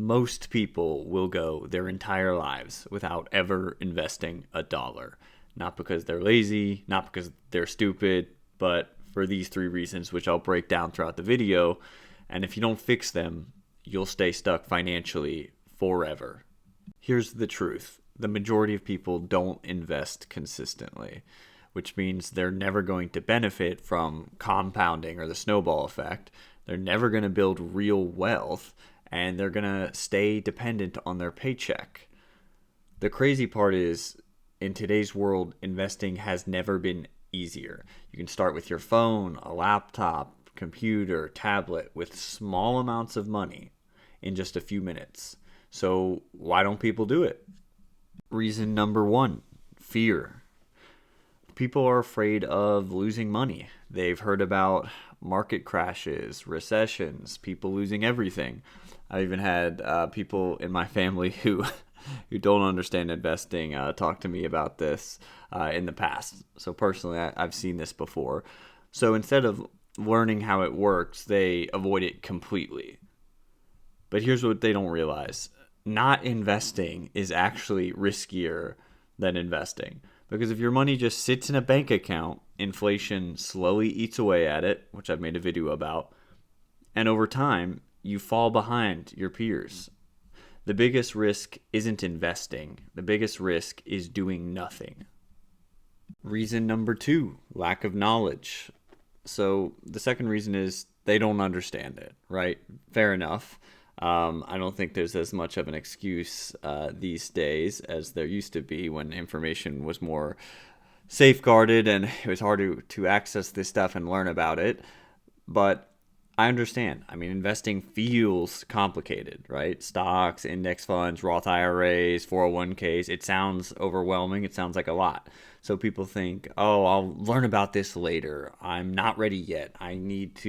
most people will go their entire lives without ever investing a dollar. Not because they're lazy, not because they're stupid, but for these three reasons, which I'll break down throughout the video. And if you don't fix them, you'll stay stuck financially forever. Here's the truth. The majority of people don't invest consistently, which means they're never going to benefit from compounding or the snowball effect. They're never going to build real wealth, and they're going to stay dependent on their paycheck. The crazy part is, in today's world, investing has never been easier. You can start with your phone, a laptop, computer, tablet with small amounts of money in just a few minutes. So why don't people do it? Reason number one, fear. People are afraid of losing money. They've heard about market crashes, recessions, people losing everything. I even had people in my family who don't understand investing talk to me about this in the past. So personally, I've seen this before. So instead of learning how it works, they avoid it completely. But here's what they don't realize. Not investing is actually riskier than investing. Because if your money just sits in a bank account, inflation slowly eats away at it, which I've made a video about, and over time, you fall behind your peers. The biggest risk isn't investing. The biggest risk is doing nothing. Reason number two, lack of knowledge. So the second reason is they don't understand it, right? Fair enough. I don't think there's as much of an excuse these days as there used to be when information was more safeguarded and it was hard to access this stuff and learn about it. But I understand. I mean, investing feels complicated, right? Stocks, index funds, Roth IRAs, 401ks. It sounds overwhelming. It sounds like a lot. So people think, oh, I'll learn about this later. I'm not ready yet. I need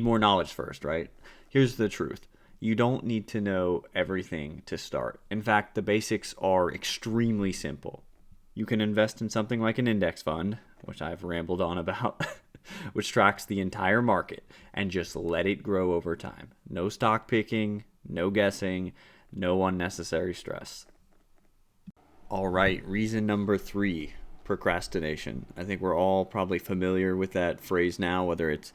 more knowledge first, right? Here's the truth. You don't need to know everything to start. In fact, the basics are extremely simple. You can invest in something like an index fund, which I've rambled on about, which tracks the entire market, and just let it grow over time. No stock picking, no guessing, no unnecessary stress. All right, reason number three, procrastination. I think we're all probably familiar with that phrase now, whether it's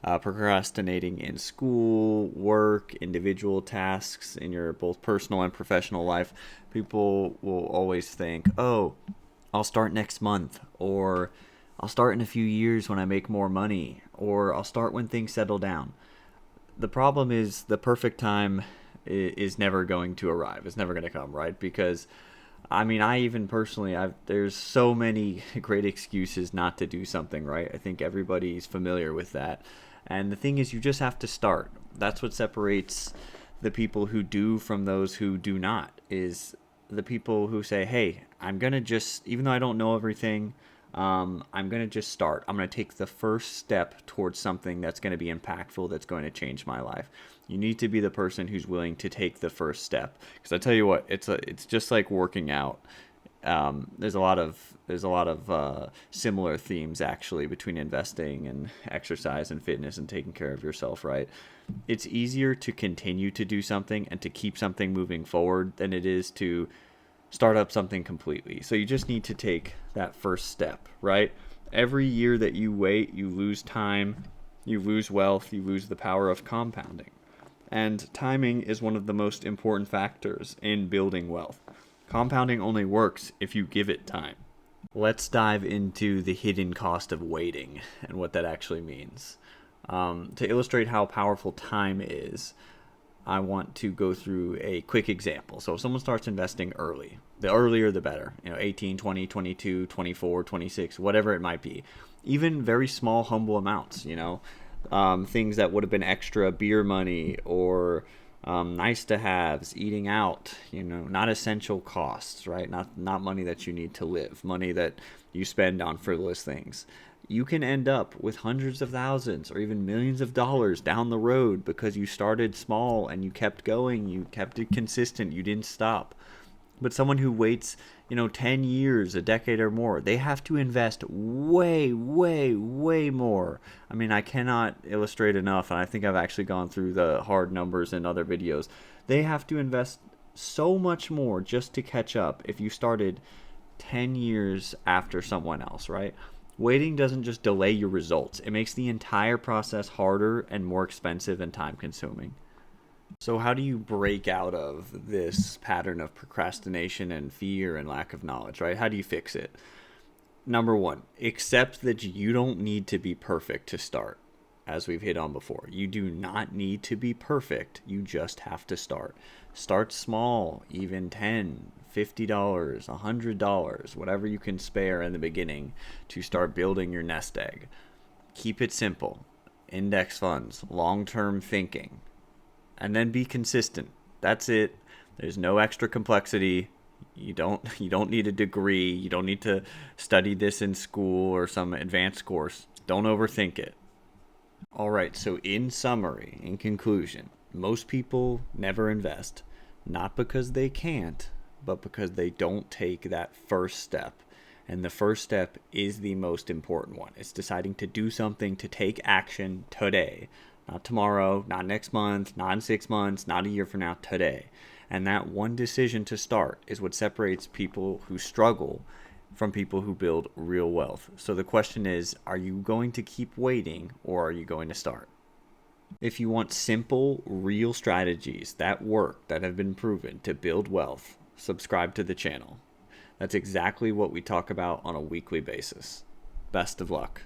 procrastinating in school, work, individual tasks in your both personal and professional life. People will always think, oh, I'll start next month, or I'll start in a few years when I make more money, or I'll start when things settle down. The problem is the perfect time is never going to arrive. It's never going to come, right? Because I mean, I even personally, there's so many great excuses not to do something, right? I think everybody's familiar with that. And the thing is, you just have to start. That's what separates the people who do from those who do not, is the people who say, hey, I'm going to just, even though I don't know everything, I'm going to just start. I'm going to take the first step towards something that's going to be impactful, that's going to change my life. You need to be the person who's willing to take the first step. Because I tell you what, it's just like working out. There's a lot of similar themes actually between investing and exercise and fitness and taking care of yourself, right? It's easier to continue to do something and to keep something moving forward than it is to start up something completely. So you just need to take that first step, right? Every year that you wait, you lose time, you lose wealth, you lose the power of compounding. And timing is one of the most important factors in building wealth. Compounding only works if you give it time. Let's dive into the hidden cost of waiting and what that actually means. To illustrate how powerful time is, I want to go through a quick example. So if someone starts investing early, the earlier the better, 18, 20, 22, 24, 26, whatever it might be. Even very small, humble amounts, things that would have been extra beer money or nice to haves, eating out, not essential costs, right? Not money that you need to live, money that you spend on frivolous things. You can end up with hundreds of thousands or even millions of dollars down the road because you started small and you kept going, you kept it consistent, you didn't stop. But someone who waits, 10 years, a decade or more, they have to invest way, way, way more. I mean, I cannot illustrate enough, and I think I've actually gone through the hard numbers in other videos. They have to invest so much more just to catch up if you started 10 years after someone else, right? Waiting doesn't just delay your results, it makes the entire process harder and more expensive and time consuming. So, how do you break out of this pattern of procrastination and fear and lack of knowledge, right? How do you fix it? Number one, accept that you don't need to be perfect to start, as we've hit on before. You do not need to be perfect. You just have to start. Start small, even $10, $50, $100, whatever you can spare in the beginning to start building your nest egg. Keep it simple. Index funds, long-term thinking, and then be consistent. That's it. There's no extra complexity. You don't need a degree. You don't need to study this in school or some advanced course. Don't overthink it. All right, so in summary, in conclusion, most people never invest, not because they can't, but because they don't take that first step. And the first step is the most important one. It's deciding to do something, to take action today, not tomorrow, not next month, not in 6 months, not a year from now, today. And that one decision to start is what separates people who struggle from people who build real wealth. So the question is, are you going to keep waiting or are you going to start? If you want simple, real strategies that work, that have been proven to build wealth, subscribe to the channel. That's exactly what we talk about on a weekly basis. Best of luck.